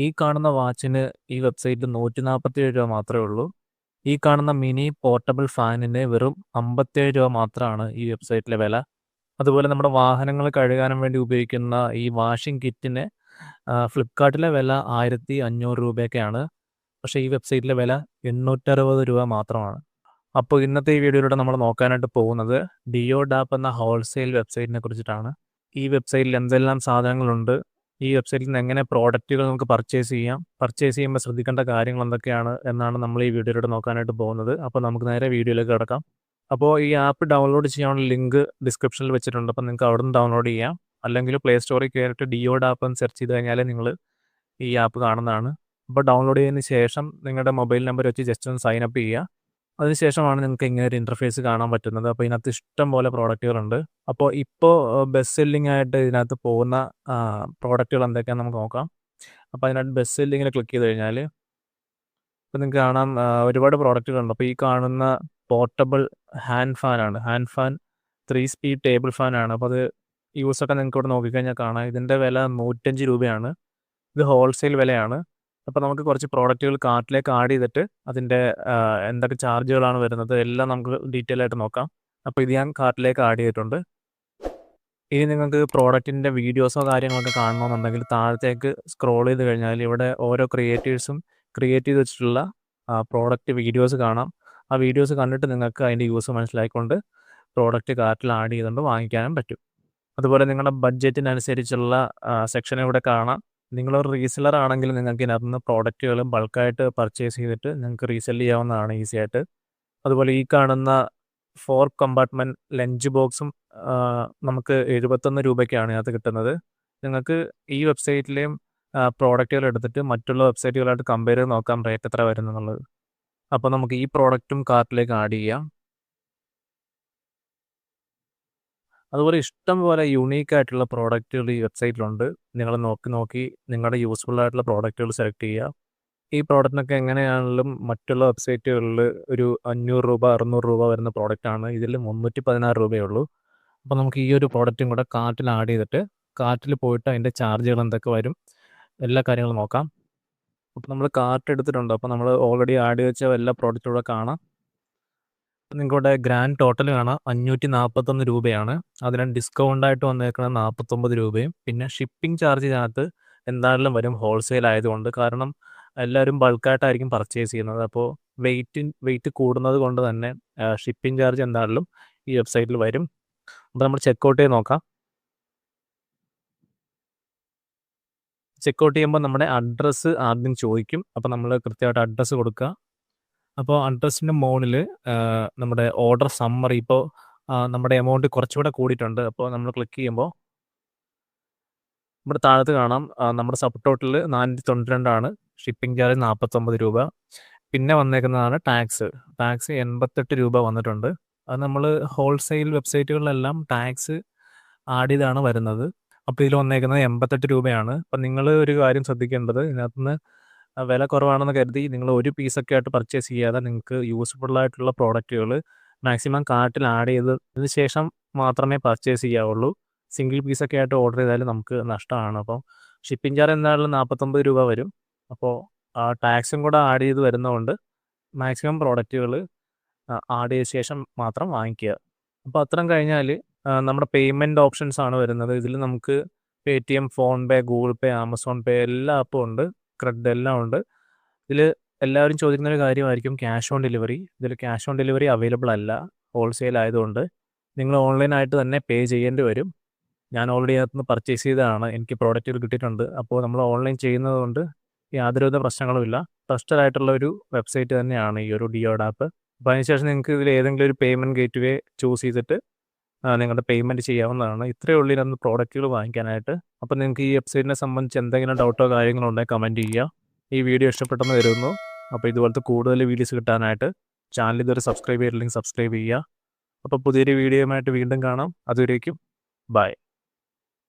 ഈ കാണുന്ന വാച്ചിന് ഈ വെബ്സൈറ്റിൽ 147 രൂപ മാത്രമേ ഉള്ളൂ. ഈ കാണുന്ന മിനി പോർട്ടബിൾ ഫാനിന് വെറും 57 രൂപ മാത്രമാണ് ഈ വെബ്സൈറ്റിലെ വില. അതുപോലെ നമ്മുടെ വാഹനങ്ങൾ കഴുകാനും വേണ്ടി ഉപയോഗിക്കുന്ന ഈ വാഷിംഗ് കിറ്റിന് ഫ്ലിപ്കാർട്ടിലെ വില 1500 രൂപയൊക്കെയാണ്. പക്ഷേ ഈ വെബ്സൈറ്റിലെ വില 860 രൂപ മാത്രമാണ്. അപ്പോൾ ഇന്നത്തെ ഈ വീഡിയോയിലൂടെ നമ്മൾ നോക്കാനായിട്ട് പോകുന്നത് ഡിയോഡാപ്പ് എന്ന ഹോൾസെയിൽ വെബ്സൈറ്റിനെ കുറിച്ചിട്ടാണ്. ഈ വെബ്സൈറ്റിൽ എന്തെല്ലാം സാധനങ്ങളുണ്ട്, ഈ വെബ്സൈറ്റിൽ നിന്ന് എങ്ങനെ പ്രോഡക്റ്റുകൾ നമുക്ക് പർച്ചേസ് ചെയ്യാം, പർച്ചേസ് ചെയ്യുമ്പോൾ ശ്രദ്ധിക്കേണ്ട കാര്യങ്ങൾ എന്തൊക്കെയാണ് എന്നാണ് നമ്മൾ ഈ വീഡിയോയിലൂടെ നോക്കാനായിട്ട് പോകുന്നത്. അപ്പോൾ നമുക്ക് നേരെ വീഡിയോയിലേക്ക് കിടക്കാം. അപ്പോൾ ഈ ആപ്പ് ഡൗൺലോഡ് ചെയ്യാനുള്ള ലിങ്ക് ഡിസ്ക്രിപ്ഷനിൽ വെച്ചിട്ടുണ്ട്. അപ്പോൾ നിങ്ങൾക്ക് അവിടെ നിന്ന് ഡൗൺലോഡ് ചെയ്യാം. അല്ലെങ്കിൽ പ്ലേ സ്റ്റോറിൽ കയറിയിട്ട് ഡിയോഡാപ്പ് എന്ന് സെർച്ച് ചെയ്ത് കഴിഞ്ഞാൽ നിങ്ങൾ ഈ ആപ്പ് കാണുന്നതാണ്. അപ്പോൾ ഡൗൺലോഡ് ചെയ്തതിന് ശേഷം നിങ്ങളുടെ മൊബൈൽ നമ്പർ വെച്ച് ജസ്റ്റ് ഒന്ന് സൈൻ അപ്പ് ചെയ്യുക. അതിനുശേഷമാണ് നിങ്ങൾക്ക് ഇങ്ങനെ ഒരു ഇൻ്റർഫേസ് കാണാൻ പറ്റുന്നത്. അപ്പോൾ ഇതിനകത്ത് ഇഷ്ടം പോലെ പ്രോഡക്റ്റുകളുണ്ട്. അപ്പോൾ ഇപ്പോൾ ബെസ്റ്റ് സെല്ലിംഗ് ആയിട്ട് ഇതിനകത്ത് പോകുന്ന പ്രോഡക്റ്റുകൾ എന്തൊക്കെയാണെന്ന് നമുക്ക് നോക്കാം. അപ്പോൾ അതിനകത്ത് ബെസ്റ്റ് സെല്ലിങ്ങിൽ ക്ലിക്ക് ചെയ്ത് കഴിഞ്ഞാൽ ഇപ്പോൾ നിങ്ങൾക്ക് കാണാം ഒരുപാട് പ്രോഡക്റ്റുകളുണ്ട്. അപ്പോൾ ഈ കാണുന്ന പോർട്ടബിൾ ഹാൻഡ് ഫാനാണ്. ഹാൻഡ് ഫാൻ 3 സ്പീഡ് ടേബിൾ ഫാനാണ്. അപ്പോൾ അത് യൂസൊക്കെ നിങ്ങൾക്ക് ഇവിടെ നോക്കിക്കഴിഞ്ഞാൽ കാണാം. ഇതിൻ്റെ വില 105 രൂപയാണ്. ഇത് ഹോൾസെയിൽ വിലയാണ്. അപ്പോൾ നമുക്ക് കുറച്ച് പ്രോഡക്റ്റുകൾ കാർട്ടിലേക്ക് ആഡ് ചെയ്തിട്ട് അതിൻ്റെ എന്തൊക്കെ ചാർജുകളാണ് വരുന്നത് എല്ലാം നമുക്ക് ഡീറ്റെയിൽ ആയിട്ട് നോക്കാം. അപ്പോൾ ഇത് ഞാൻ കാർട്ടിലേക്ക് ആഡ് ചെയ്തിട്ടുണ്ട്. ഇനി നിങ്ങൾക്ക് പ്രോഡക്റ്റിൻ്റെ വീഡിയോസോ കാര്യങ്ങളൊക്കെ കാണണമെന്നുണ്ടെങ്കിൽ താഴത്തേക്ക് സ്ക്രോൾ ചെയ്ത് കഴിഞ്ഞാൽ ഇവിടെ ഓരോ ക്രിയേറ്റേഴ്സും ക്രിയേറ്റ് ചെയ്ത് വെച്ചിട്ടുള്ള പ്രോഡക്റ്റ് വീഡിയോസ് കാണാം. ആ വീഡിയോസ് കണ്ടിട്ട് നിങ്ങൾക്ക് അതിൻ്റെ യൂസ് മനസ്സിലാക്കിക്കൊണ്ട് പ്രോഡക്റ്റ് കാർട്ടിൽ ആഡ് ചെയ്തുകൊണ്ട് വാങ്ങിക്കാനും പറ്റും. അതുപോലെ നിങ്ങളുടെ ബഡ്ജറ്റിനനുസരിച്ചുള്ള സെക്ഷൻ ഇവിടെ കാണാം. നിങ്ങളൊരു റീസെല്ലർ ആണെങ്കിൽ നിങ്ങൾക്ക് ഇതിനകത്ത് നിന്ന് പ്രോഡക്റ്റുകൾ ബൾക്കായിട്ട് പർച്ചേസ് ചെയ്തിട്ട് നിങ്ങൾക്ക് റീസെല് ചെയ്യാവുന്നതാണ് ഈസി ആയിട്ട്. അതുപോലെ ഈ കാണുന്ന 4 കമ്പാർട്ട്മെൻറ്റ് ലഞ്ച് ബോക്സും നമുക്ക് 71 രൂപയ്ക്കാണ് ഇതിനകത്ത് കിട്ടുന്നത്. നിങ്ങൾക്ക് ഈ വെബ്സൈറ്റിലെയും പ്രോഡക്റ്റുകൾ എടുത്തിട്ട് മറ്റുള്ള വെബ്സൈറ്റുകളായിട്ട് കമ്പയർ ചെയ്ത് നോക്കാം റേറ്റ് എത്ര വരുന്നുള്ളത്. അപ്പോൾ നമുക്ക് ഈ പ്രോഡക്റ്റും കാർട്ടിലേക്ക് ആഡ് ചെയ്യാം. അതുപോലെ ഇഷ്ടം പോലെ യുണീക്ക് ആയിട്ടുള്ള പ്രോഡക്റ്റുകൾ ഈ വെബ്സൈറ്റിലുണ്ട്. നിങ്ങൾ നോക്കി നിങ്ങളുടെ യൂസ്ഫുൾ ആയിട്ടുള്ള പ്രോഡക്റ്റുകൾ സെലക്ട് ചെയ്യുക. ഈ പ്രോഡക്റ്റിനൊക്കെ എങ്ങനെയാണെങ്കിലും മറ്റുള്ള വെബ്സൈറ്റുകളിൽ ഒരു 500 രൂപ 600 രൂപ വരുന്ന പ്രോഡക്റ്റാണ്. ഇതിൽ 316 രൂപയേ ഉള്ളൂ. അപ്പോൾ നമുക്ക് ഈ ഒരു പ്രോഡക്റ്റും കൂടെ കാർട്ടിൽ ആഡ് ചെയ്തിട്ട് കാർട്ടിൽ പോയിട്ട് അതിൻ്റെ ചാർജുകൾ എന്തൊക്കെ വരും എല്ലാ കാര്യങ്ങളും നോക്കാം. അപ്പോൾ നമ്മൾ കാർട്ട് എടുത്തിട്ടുണ്ട്. അപ്പോൾ നമ്മൾ ഓൾറെഡി ആഡ് ചെയ്ത് വെച്ച എല്ലാ പ്രോഡക്റ്റും കൂടെ കാണാം. നിങ്ങളുടെ ഗ്രാൻഡ് ടോട്ടൽ കാണാം 541 രൂപയാണ്. അതിന് ഡിസ്കൗണ്ടായിട്ട് വന്നേക്കുന്നത് 49 രൂപയും. പിന്നെ ഷിപ്പിംഗ് ചാർജ് ഇതിനകത്ത് എന്തായാലും വരും ഹോൾസെയിൽ ആയതുകൊണ്ട്. കാരണം എല്ലാവരും ബൾക്കായിട്ടായിരിക്കും പർച്ചേസ് ചെയ്യുന്നത്. അപ്പോൾ വെയിറ്റ് കൂടുന്നത് കൊണ്ട് തന്നെ ഷിപ്പിംഗ് ചാർജ് എന്തായാലും ഈ വെബ്സൈറ്റിൽ വരും. അപ്പോൾ നമ്മൾ ചെക്കൗട്ട് ചെയ്ത് നോക്കാം. ചെക്കൗട്ട് ചെയ്യുമ്പോൾ നമ്മുടെ അഡ്രസ്സ് ആദ്യം ചോദിക്കും. അപ്പോൾ നമ്മൾ കൃത്യമായിട്ട് അഡ്രസ്സ് കൊടുക്കുക. അപ്പോൾ അഡ്രസ്സിൻ്റെ മുകളിൽ നമ്മുടെ ഓർഡർ സമ്മറി ഇപ്പോൾ നമ്മുടെ എമൗണ്ട് കുറച്ചുകൂടെ കൂടിയിട്ടുണ്ട്. അപ്പോൾ നമ്മൾ ക്ലിക്ക് ചെയ്യുമ്പോൾ ഇവിടെ താഴത്ത് കാണാം നമ്മുടെ സബ് ടോട്ടൽ 492 ആണ്. ഷിപ്പിംഗ് ചാർജ് 49 രൂപ. പിന്നെ വന്നേക്കുന്നതാണ് ടാക്സ് 88 രൂപ വന്നിട്ടുണ്ട്. അത് നമ്മൾ ഹോൾസെയിൽ വെബ്സൈറ്റുകളിലെല്ലാം ടാക്സ് ആഡ് ചെയ്താണ് വരുന്നത്. അപ്പോൾ ഇതിൽ വന്നേക്കുന്നത് 88 രൂപയാണ്. അപ്പം നിങ്ങൾ ഒരു കാര്യം ശ്രദ്ധിക്കേണ്ടത്, ഇതിനകത്തുനിന്ന് വില കുറവാണെന്ന് കരുതി നിങ്ങൾ ഒരു പീസൊക്കെ ആയിട്ട് പർച്ചേസ് ചെയ്യാതെ നിങ്ങൾക്ക് യൂസ്ഫുൾ ആയിട്ടുള്ള പ്രോഡക്റ്റുകൾ മാക്സിമം കാർട്ടിൽ ആഡ് ചെയ്തതിന് ശേഷം മാത്രമേ പർച്ചേസ് ചെയ്യാവുള്ളൂ. സിംഗിൾ പീസൊക്കെ ആയിട്ട് ഓർഡർ ചെയ്താൽ നമുക്ക് നഷ്ടമാണ്. അപ്പോൾ ഷിപ്പിംഗ് ചാർജ് എന്തായാലും 49 രൂപ വരും. അപ്പോൾ ടാക്സും കൂടെ ആഡ് ചെയ്ത് വരുന്നതുകൊണ്ട് മാക്സിമം പ്രോഡക്റ്റുകൾ ആഡ് ചെയ്ത ശേഷം മാത്രം വാങ്ങിക്കുക. അപ്പോൾ അത്രയും കഴിഞ്ഞാൽ നമ്മുടെ പേയ്മെൻറ്റ് ഓപ്ഷൻസ് ആണ് വരുന്നത്. ഇതിൽ നമുക്ക് പേടിഎം, ഫോൺ പേ, ഗൂഗിൾ പേ, ആമസോൺ പേ എല്ലാ ആപ്പും ഉണ്ട്. ക്രെഡിറ്റ് എല്ലാം ഉണ്ട്. ഇതിൽ എല്ലാവരും ചോദിക്കുന്ന ഒരു കാര്യമായിരിക്കും ക്യാഷ് ഓൺ ഡെലിവറി. ഇതിൽ ക്യാഷ് ഓൺ ഡെലിവറി അവൈലബിൾ അല്ല. ഹോൾസെയിൽ ആയതുകൊണ്ട് നിങ്ങൾ ഓൺലൈനായിട്ട് തന്നെ പേ ചെയ്യേണ്ടി വരും. ഞാൻ ഓൾറെഡി അതിനകത്ത് പർച്ചേസ് ചെയ്തതാണ്. എനിക്ക് പ്രോഡക്റ്റുകൾ കിട്ടിയിട്ടുണ്ട്. അപ്പോൾ നമ്മൾ ഓൺലൈൻ ചെയ്യുന്നത് കൊണ്ട് യാതൊരുവിധ പ്രശ്നങ്ങളുമില്ല. ട്രസ്റ്റഡ് ആയിട്ടുള്ള ഒരു വെബ്സൈറ്റ് തന്നെയാണ് ഈ ഒരു ഡിയോഡാപ്പ്. അപ്പോൾ അതിനുശേഷം നിങ്ങൾക്ക് ഇതിൽ ഏതെങ്കിലും ഒരു പേയ്മെൻറ്റ് ഗേറ്റ് വേ ചൂസ് ചെയ്തിട്ട് നിങ്ങളുടെ പേയ്മെൻറ്റ് ചെയ്യാവുന്നതാണ്. ഇത്രയേ ഉള്ളൂ ഇതിനകത്ത് പ്രോഡക്റ്റുകൾ വാങ്ങിക്കാനായിട്ട്. അപ്പോൾ നിങ്ങൾക്ക് ഈ വെബ്സൈറ്റിനെ സംബന്ധിച്ച് എന്തെങ്കിലും ഡൗട്ടോ കാര്യങ്ങളോ ഉണ്ടെങ്കിൽ കമൻറ്റ് ചെയ്യുക. ഈ വീഡിയോ ഇഷ്ടപ്പെട്ടെന്ന് കരുതുന്നു. അപ്പോൾ ഇതുപോലത്തെ കൂടുതൽ വീഡിയോസ് കിട്ടാനായിട്ട് ചാനൽ ഇതുവരെ സബ്സ്ക്രൈബ് ചെയ്തില്ലെങ്കിൽ സബ്സ്ക്രൈബ് ചെയ്യുക. അപ്പോൾ പുതിയൊരു വീഡിയോയുമായിട്ട് വീണ്ടും കാണാം. അതുവരേക്കും ബൈ.